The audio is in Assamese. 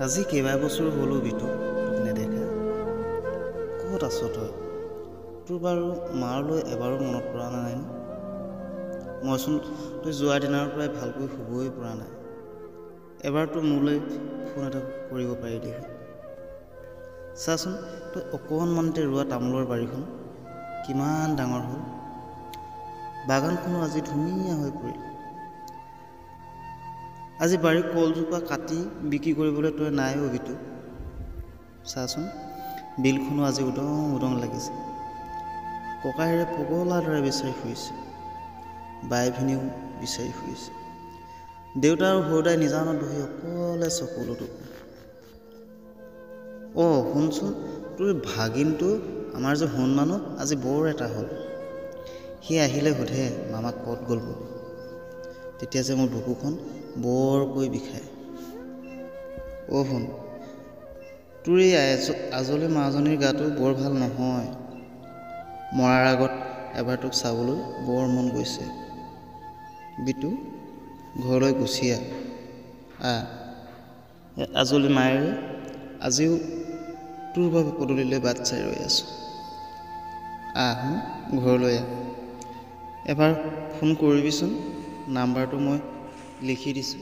আজি কেইবাবছৰ হ'লো বিতু তোক নেদেখা। ক'ত আছ তই? তোৰ বাৰু মাৰলৈ এবাৰো মনত পৰা নাই নে? মইচোন তই যোৱাৰ দিনাৰ পৰাই ভালকৈ শুবই পৰা নাই। এবাৰতো মোলৈ ফোন এটা কৰিব পাৰিলিহে। চাচোন তই অকণমানতে ৰোৱা তামোলৰ বাৰীখন কিমান ডাঙৰ হ'ল। বাগানখনো আজি ধুনীয়া হৈ পৰিল। আজি বাৰীৰ কলজোপা কাটি বিক্ৰী কৰিবলৈ তই নাই অবিতো। চাচোন বিলখনো আজি উদং উদং লাগিছে। ককাইৰে পগলাৰ দৰে বিচাৰি ফুৰিছে, বাই ভিনিও বিচাৰি ফুৰিছে। দেউতা আৰু সৰুদাই নিজানত বহি অকলে চকুলোটো। শুনচোন, তোৰ ভাগিনটো আমাৰ যে সোণ মানুহ আজি বৰ এটা হ'ল। সি আহিলে সোধে মামাক ক'ত গ'ল বুলি। তেতিয়া যে মোৰ বুকুখন বৰকৈ বিষায়। শুন, তোৰ এই আজলি মাজনীৰ গাটো বৰ ভাল নহয়। মৰাৰ আগত এবাৰ তোক চাবলৈ বৰ মন গৈছে। বিতু, ঘৰলৈ গুচি আহ। আজলি মায়েৰে আজিও তোৰ বাবে পদূলিলৈ বাট চাই ৰৈ আছোঁ। শুন, ঘৰলৈ এবাৰ ফোন কৰিবিচোন। নাম্বাৰটো মই লিখি দিছোঁ।